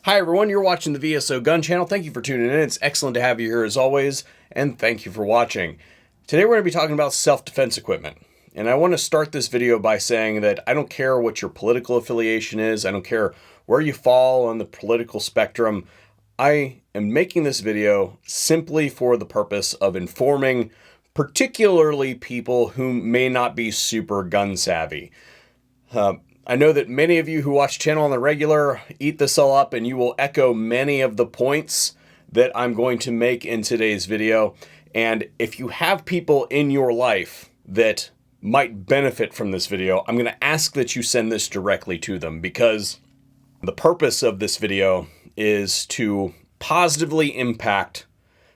Hi everyone, you're watching the VSO Gun Channel. Thank you for tuning in. It's excellent to have you here as always, and thank you for watching. Today we're going to be talking about self-defense equipment. And I want to start this video by saying that I don't care what your political affiliation is. I don't care where you fall on the political spectrum. I am making this video simply for the purpose of informing particularly people who may not be super gun savvy. I know that many of you who watch the channel on the regular eat this all up, and you will echo many of the points that I'm going to make in today's video. And if you have people in your life that might benefit from this video, I'm going to ask that you send this directly to them, because the purpose of this video is to positively impact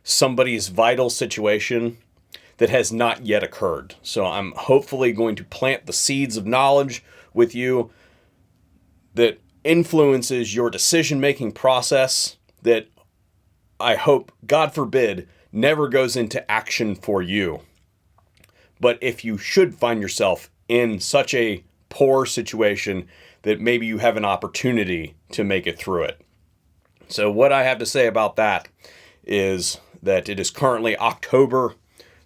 somebody's vital situation that has not yet occurred. So I'm hopefully going to plant the seeds of knowledge with you that influences your decision-making process, that I hope, God forbid, never goes into action for you. But if you should find yourself in such a poor situation that maybe you have an opportunity to make it through it. So what I have to say about that is that it is currently October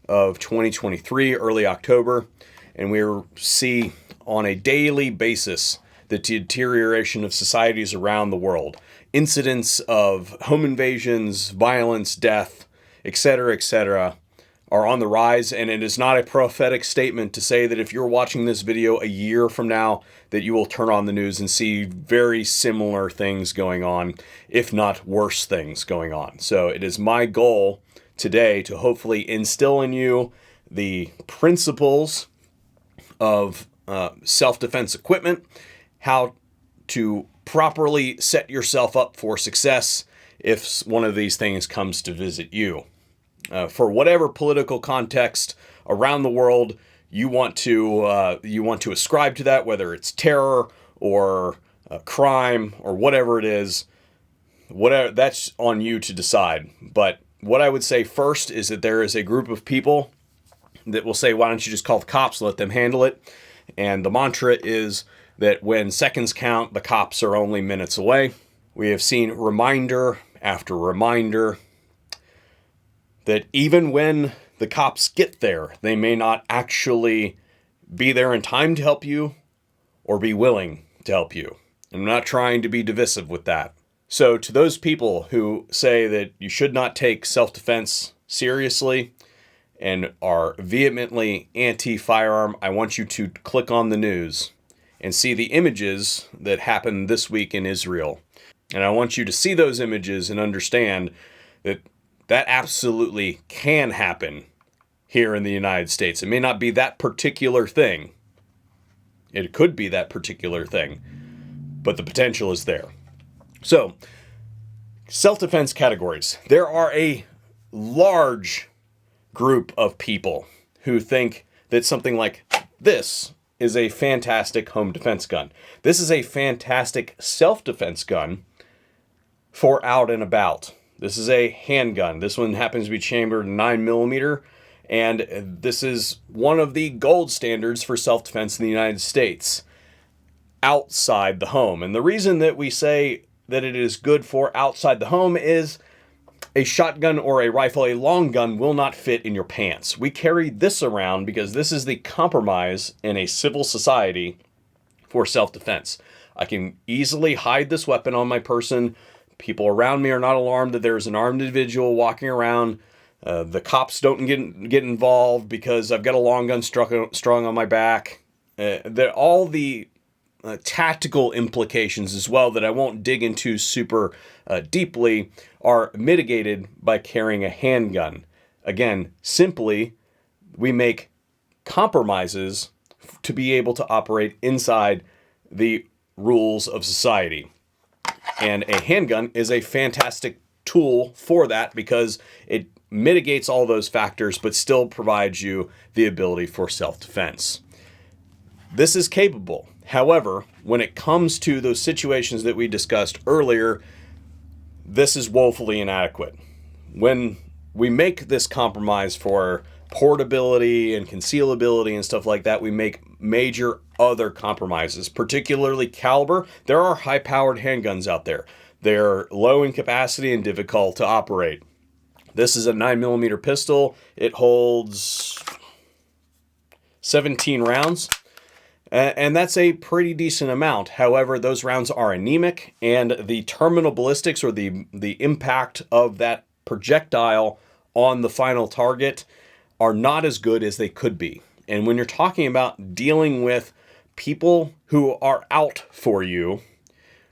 of 2023, early October, and we see on a daily basis the deterioration of societies around the world. Incidents of home invasions, violence, death, etc., are on the rise, and it is not a prophetic statement to say that if you're watching this video a year from now, that you will turn on the news and see very similar things going on, if not worse things going on. So it is my goal today to hopefully instill in you the principles of self-defense equipment, how to properly set yourself up for success if one of these things comes to visit you. For whatever political context around the world you want to ascribe to that, whether it's terror or crime or whatever it is, whatever, that's on you to decide. But what I would say first is that there is a group of people that will say, why don't you just call the cops and let them handle it? And the mantra is that when seconds count, the cops are only minutes away. We have seen reminder after reminder that even when the cops get there, they may not actually be there in time to help you or be willing to help you. I'm not trying to be divisive with that. So to those people who say that you should not take self-defense seriously and are vehemently anti-firearm, I want you to click on the news and see the images that happened this week in Israel. And I want you to see those images and understand that that absolutely can happen here in the United States. It may not be that particular thing. It could be that particular thing, but the potential is there. So, self-defense categories. There are a large group of people who think that something like this is a fantastic home defense gun. This is a fantastic self-defense gun for out and about. This is a handgun. This one happens to be chambered 9mm, and this is one of the gold standards for self-defense in the United States outside the home. And the reason that we say that it is good for outside the home is a shotgun or a rifle, a long gun, will not fit in your pants. We carry this around because this is the compromise in a civil society for self-defense. I can easily hide this weapon on my person. People around me are not alarmed that there's an armed individual walking around. The cops don't get involved because I've got a long gun strung on my back. All the tactical implications as well that I won't dig into super deeply are mitigated by carrying a handgun. Again, simply, we make compromises to be able to operate inside the rules of society. And a handgun is a fantastic tool for that because it mitigates all those factors but still provides you the ability for self-defense. This is capable. However, when it comes to those situations that we discussed earlier, this is woefully inadequate. When we make this compromise for portability and concealability and stuff like that, we make major other compromises, particularly caliber. There are high-powered handguns out there. They're low in capacity and difficult to operate. This is a 9mm pistol. It holds 17 rounds. And that's a pretty decent amount. However, those rounds are anemic, and the terminal ballistics, or the impact of that projectile on the final target, are not as good as they could be. And when you're talking about dealing with people who are out for you,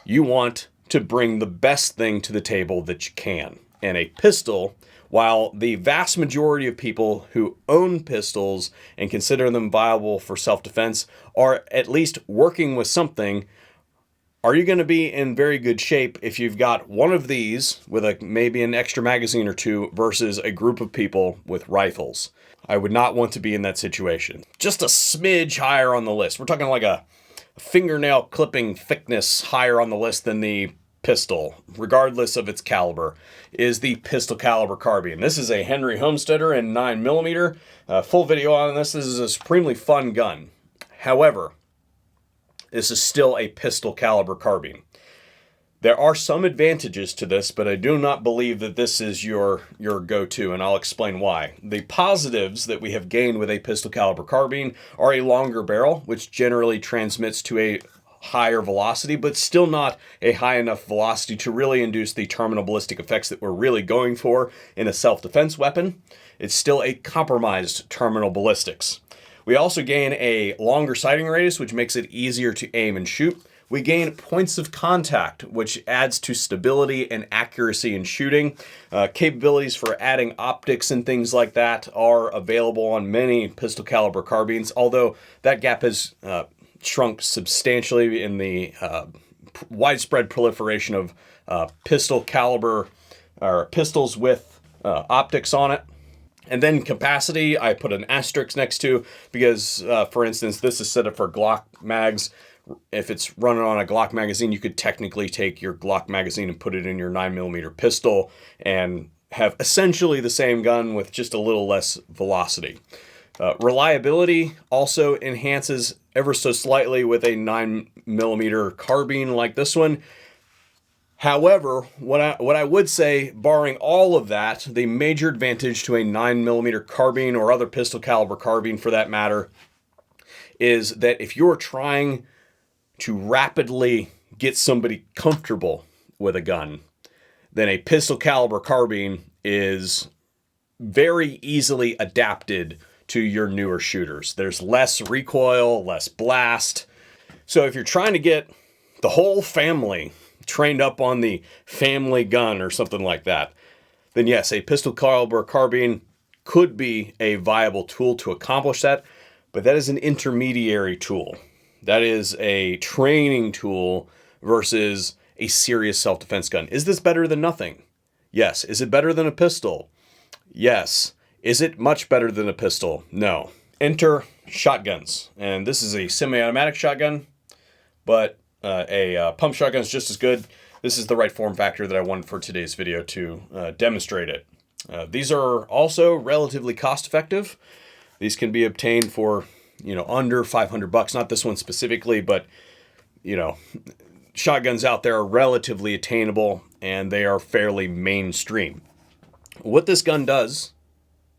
you want to bring the best thing to the table that you can. And a pistol, while the vast majority of people who own pistols and consider them viable for self-defense are at least working with something, are you going to be in very good shape if you've got one of these with maybe an extra magazine or two versus a group of people with rifles? I would not want to be in that situation. Just a smidge higher on the list. We're talking like a fingernail clipping thickness higher on the list than the pistol, regardless of its caliber, is the pistol caliber carbine. This is a Henry Homesteader in 9mm. Full video on this. This is a supremely fun gun. However, this is still a pistol caliber carbine. There are some advantages to this, but I do not believe that this is your go-to, and I'll explain why. The positives that we have gained with a pistol caliber carbine are a longer barrel, which generally transmits to a higher velocity, but still not a high enough velocity to really induce the terminal ballistic effects that we're really going for in a self-defense weapon. It's still a compromised terminal ballistics. We also gain a longer sighting radius, which makes it easier to aim and shoot. We gain points of contact, which adds to stability and accuracy in shooting. Capabilities for adding optics and things like that are available on many pistol caliber carbines, although that gap has shrunk substantially in the widespread proliferation of pistol caliber or pistols with optics on it. And then capacity, I put an asterisk next to, because for instance, this is set up for Glock mags. If it's running on a Glock magazine, you could technically take your Glock magazine and put it in your 9mm pistol and have essentially the same gun with just a little less velocity. Reliability also enhances ever so slightly with a 9mm carbine like this one. However, what I would say, barring all of that, the major advantage to a 9mm carbine, or other pistol caliber carbine for that matter, is that if you're trying to rapidly get somebody comfortable with a gun, then a pistol caliber carbine is very easily adapted to your newer shooters. There's less recoil, less blast. So if you're trying to get the whole family trained up on the family gun or something like that, then yes, a pistol caliber carbine could be a viable tool to accomplish that, but that is an intermediary tool. That is a training tool versus a serious self-defense gun. Is this better than nothing? Yes. Is it better than a pistol? Yes. Is it much better than a pistol? No. Enter shotguns. And this is a semi-automatic shotgun, but a pump shotgun is just as good. This is the right form factor that I wanted for today's video to demonstrate it. These are also relatively cost-effective. These can be obtained for, under $500. Not this one specifically, but, shotguns out there are relatively attainable, and they are fairly mainstream. What this gun does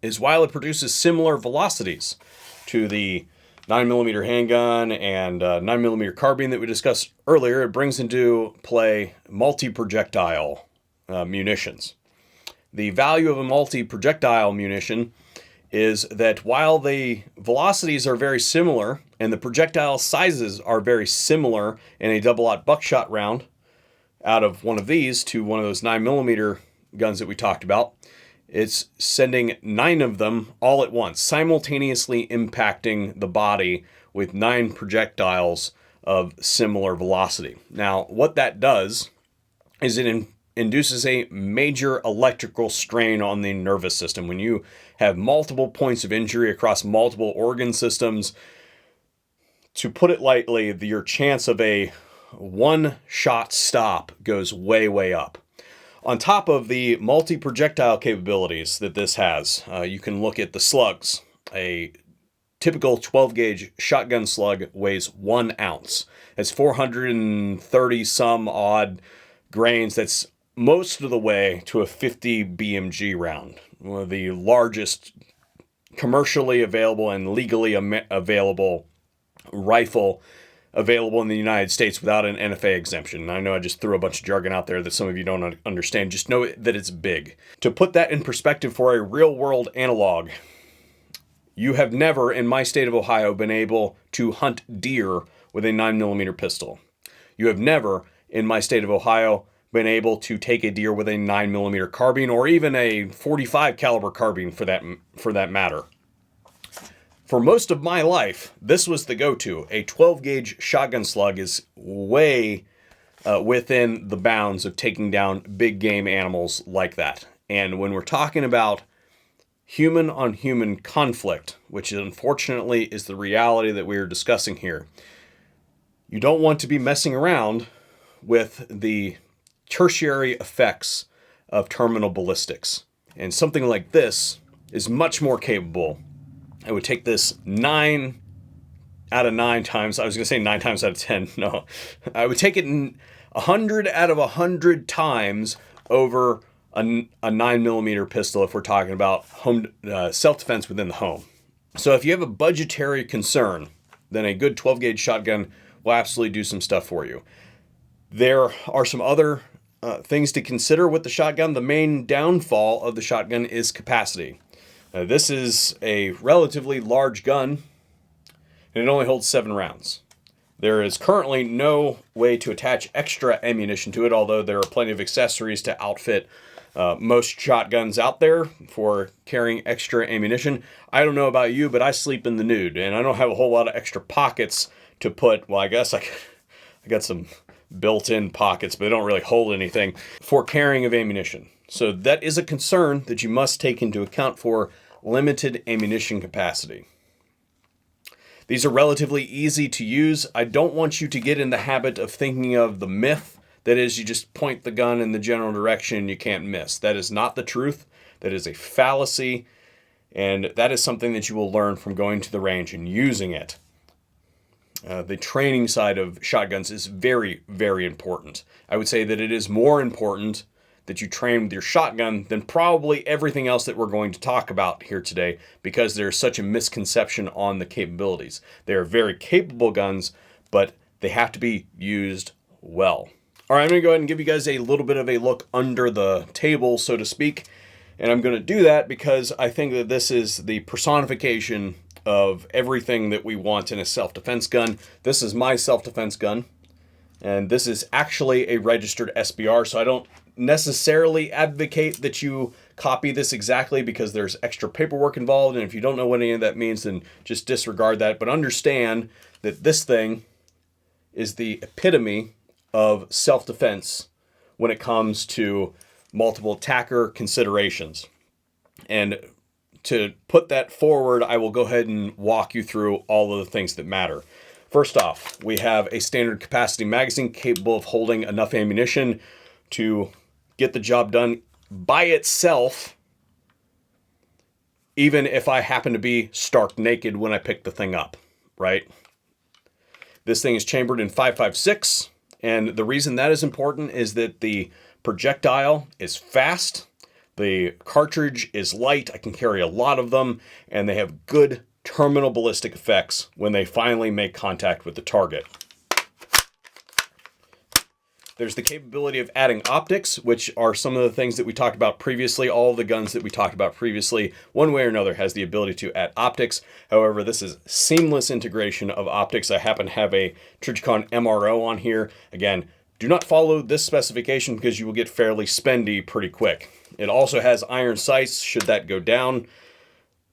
is, while it produces similar velocities to the 9mm handgun and 9mm carbine that we discussed earlier, it brings into play multi-projectile munitions. The value of a multi-projectile munition is that while the velocities are very similar and the projectile sizes are very similar in a double-aught buckshot round out of one of these to one of those 9mm guns that we talked about, it's sending 9 of them all at once, simultaneously impacting the body with 9 projectiles of similar velocity. Now, what that does is it induces a major electrical strain on the nervous system. When you have multiple points of injury across multiple organ systems, to put it lightly, your chance of a one-shot stop goes way, way up. On top of the multi-projectile capabilities that this has, you can look at the slugs. A typical 12-gauge shotgun slug weighs 1 ounce. That's 430 some odd grains, that's most of the way to a 50 BMG round, one of the largest commercially available and legally available rifle available in the United States without an NFA exemption. And I know I just threw a bunch of jargon out there that some of you don't understand. Just know that it's big. To put that in perspective for a real-world analog, you have never, in my state of Ohio, been able to hunt deer with a 9mm pistol. You have never, in my state of Ohio, been able to take a deer with a 9mm carbine, or even a 45 caliber carbine for that matter. For most of my life, this was the go-to. A 12 gauge shotgun slug is way within the bounds of taking down big game animals like that. And when we're talking about human on human conflict, which unfortunately is the reality that we are discussing here, you don't want to be messing around with the tertiary effects of terminal ballistics. And something like this is much more capable. I would take this 9 out of 9 times. I was going to say 9 times out of 10. No, I would take it 100 out of 100 times over a 9mm pistol if we're talking about home self-defense within the home. So if you have a budgetary concern, then a good 12 gauge shotgun will absolutely do some stuff for you. There are some other things to consider with the shotgun. The main downfall of the shotgun is capacity. This is a relatively large gun, and it only holds 7 rounds. There is currently no way to attach extra ammunition to it, although there are plenty of accessories to outfit most shotguns out there for carrying extra ammunition. I don't know about you, but I sleep in the nude, and I don't have a whole lot of extra pockets to put. Well, I guess I got some built-in pockets, but they don't really hold anything for carrying of ammunition. So that is a concern that you must take into account for limited ammunition capacity. These are relatively easy to use. I don't want you to get in the habit of thinking of the myth that is you just point the gun in the general direction and you can't miss. That is not the truth. That is a fallacy, and that is something that you will learn from going to the range and using it. The training side of shotguns is very, very important. I would say that it is more important that you train with your shotgun than probably everything else that we're going to talk about here today, because there's such a misconception on the capabilities. They are very capable guns, but they have to be used well. All right, I'm going to go ahead and give you guys a little bit of a look under the table, so to speak. And I'm going to do that because I think that this is the personification of everything that we want in a self-defense gun. This is my self-defense gun, and this is actually a registered SBR, so I don't necessarily advocate that you copy this exactly because there's extra paperwork involved, and if you don't know what any of that means, then just disregard that. But understand that this thing is the epitome of self-defense when it comes to multiple attacker considerations. And to put that forward, I will go ahead and walk you through all of the things that matter. First off, we have a standard capacity magazine capable of holding enough ammunition to get the job done by itself, even if I happen to be stark naked when I pick the thing up, right? This thing is chambered in 5.56, and the reason that is important is that the projectile is fast, the cartridge is light, I can carry a lot of them, and they have good terminal ballistic effects when they finally make contact with the target. There's the capability of adding optics, which are some of the things that we talked about previously. All of the guns that we talked about previously, one way or another, has the ability to add optics. However, this is seamless integration of optics. I happen to have a Trijicon MRO on here. Again, do not follow this specification because you will get fairly spendy pretty quick. It also has iron sights should that go down.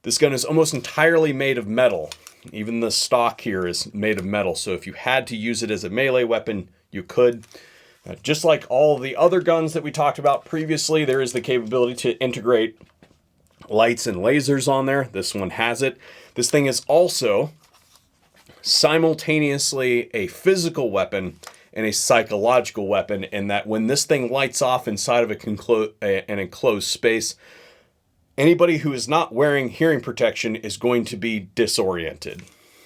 This gun is almost entirely made of metal. Even the stock here is made of metal, so if you had to use it as a melee weapon, you could. Just like all of the other guns that we talked about previously, there is the capability to integrate lights and lasers on there. This one has it. This thing is also simultaneously a physical weapon and a psychological weapon, in that when this thing lights off inside of an enclosed space, anybody who is not wearing hearing protection is going to be disoriented.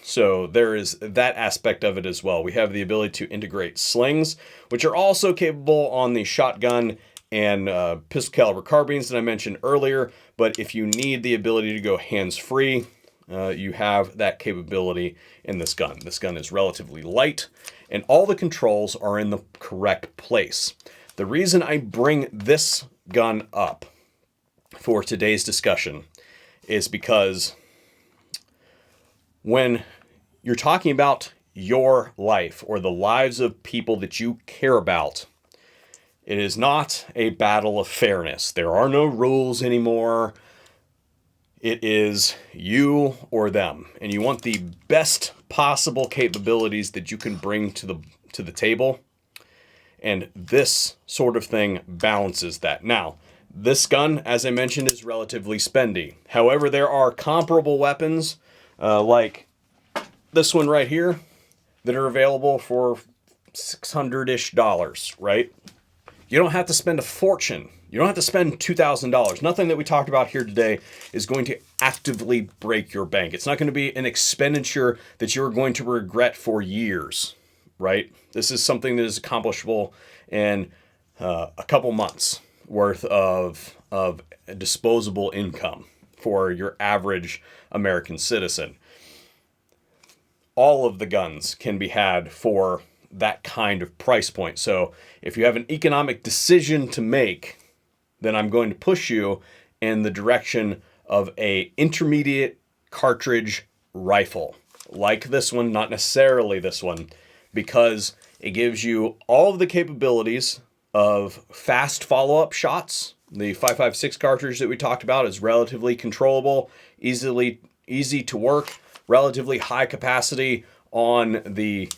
So there is that aspect of it as well. We have the ability to integrate slings, which are also capable on the shotgun and pistol caliber carbines that I mentioned earlier. But if you need the ability to go hands-free, you have that capability in this gun. This gun is relatively light, and all the controls are in the correct place. The reason I bring this gun up for today's discussion is because when you're talking about your life or the lives of people that you care about, it is not a battle of fairness. There are no rules anymore. It is you or them, and you want the best possible capabilities that you can bring to the table. And this sort of thing balances that. Now, this gun, as I mentioned, is relatively spendy. However, there are comparable weapons like this one right here that are available for $600-ish, right? You don't have to spend a fortune. You don't have to spend $2,000. Nothing that we talked about here today is going to actively break your bank. It's not going to be an expenditure that you're going to regret for years, right? This is something that is accomplishable in a couple months worth of disposable income for your average American citizen. All of the guns can be had for that kind of price point. So if you have an economic decision to make, then I'm going to push you in the direction of a intermediate cartridge rifle, like this one, not necessarily this one, because it gives you all of the capabilities of fast follow-up shots. The 5.56 cartridge that we talked about is relatively controllable, easy to work, relatively high capacity on the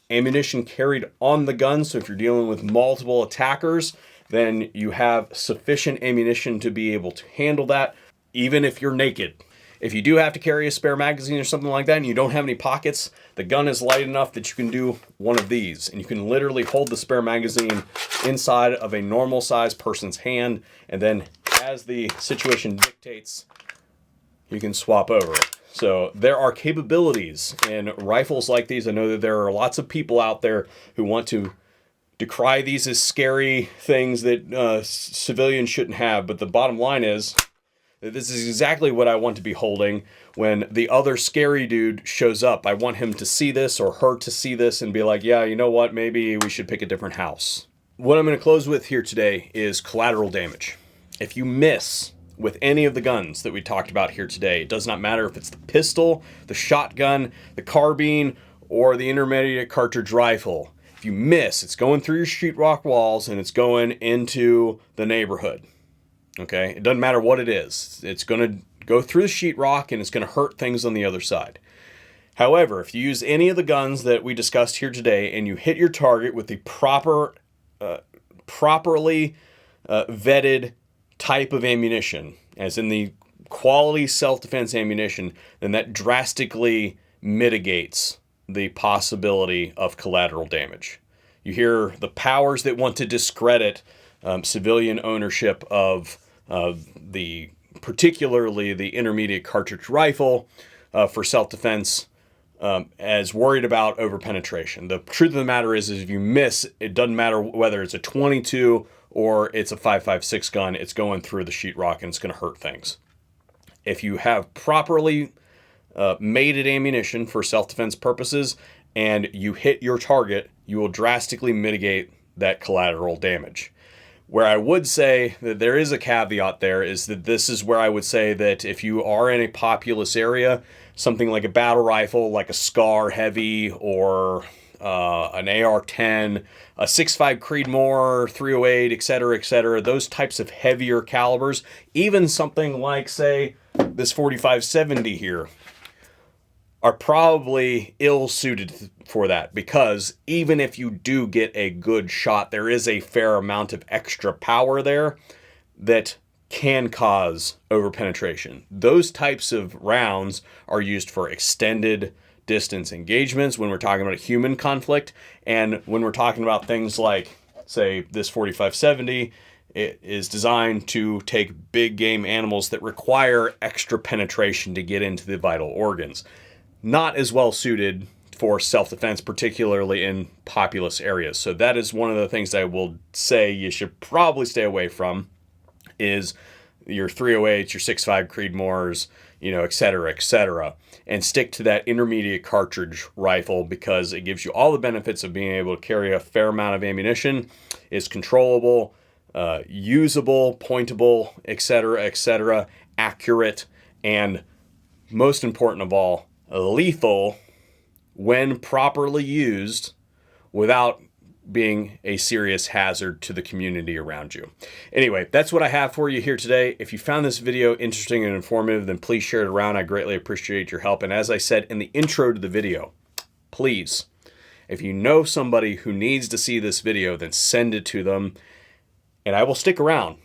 ammunition carried on the gun. So if you're dealing with multiple attackers, then you have sufficient ammunition to be able to handle that, even if you're naked. If you do have to carry a spare magazine or something like that and you don't have any pockets, the gun is light enough that you can do one of these. And you can literally hold the spare magazine inside of a normal sized person's hand. And then as the situation dictates, you can swap over it. So there are capabilities in rifles like these. I know that there are lots of people out there who want to decry these as scary things that civilians shouldn't have. But the bottom line is that this is exactly what I want to be holding when the other scary dude shows up. I want him to see this or her to see this and be like, yeah, you know what? Maybe we should pick a different house. What I'm going to close with here today is collateral damage. If you miss with any of the guns that we talked about here today, it does not matter if it's the pistol, the shotgun, the carbine, or the intermediate cartridge rifle. If you miss, it's going through your sheetrock walls and it's going into the neighborhood. Okay? It doesn't matter what it is. It's going to go through the sheetrock and it's going to hurt things on the other side. However, if you use any of the guns that we discussed here today and you hit your target with the properly vetted type of ammunition, as in the quality self-defense ammunition, then that drastically mitigates the possibility of collateral damage. You hear the powers that want to discredit civilian ownership of particularly the intermediate cartridge rifle for self-defense as worried about overpenetration. The truth of the matter is if you miss, it doesn't matter whether it's a 22 or it's a 5.56 gun, it's going through the sheetrock and it's going to hurt things. If you have properly mated ammunition for self-defense purposes and you hit your target, you will drastically mitigate that collateral damage. Where I would say that there is a caveat there is that this is where I would say that if you are in a populous area, something like a battle rifle, like a SCAR Heavy or an AR-10, a 6.5 Creedmoor, 308, etc., those types of heavier calibers, even something like, say, this 45-70 here, are probably ill-suited for that, because even if you do get a good shot, there is a fair amount of extra power there that can cause overpenetration. Those types of rounds are used for extended distance engagements when we're talking about a human conflict, and when we're talking about things like, say, this 45-70, it is designed to take big game animals that require extra penetration to get into the vital organs. not as well suited for self-defense, particularly in populous areas. So that is one of the things I will say you should probably stay away from, is your 308s, your 6.5 Creedmoors, et cetera, and stick to that intermediate cartridge rifle, because it gives you all the benefits of being able to carry a fair amount of ammunition, is controllable, usable, pointable, et cetera, accurate, and most important of all, lethal when properly used without being a serious hazard to the community around you. Anyway, that's what I have for you here today. If you found this video interesting and informative, then please share it around. I greatly appreciate your help. And as I said in the intro to the video, please, if you know somebody who needs to see this video, then send it to them, and I will stick around.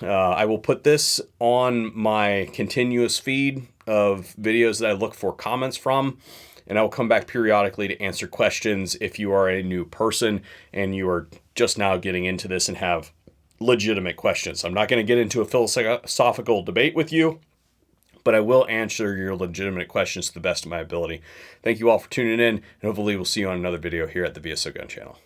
I will put this on my continuous feed of videos that I look for comments from, and I will come back periodically to answer questions if you are a new person and you are just now getting into this and have legitimate questions. I'm not going to get into a philosophical debate with you, but I will answer your legitimate questions to the best of my ability. Thank you all for tuning in, and hopefully we'll see you on another video here at the VSO Gun Channel.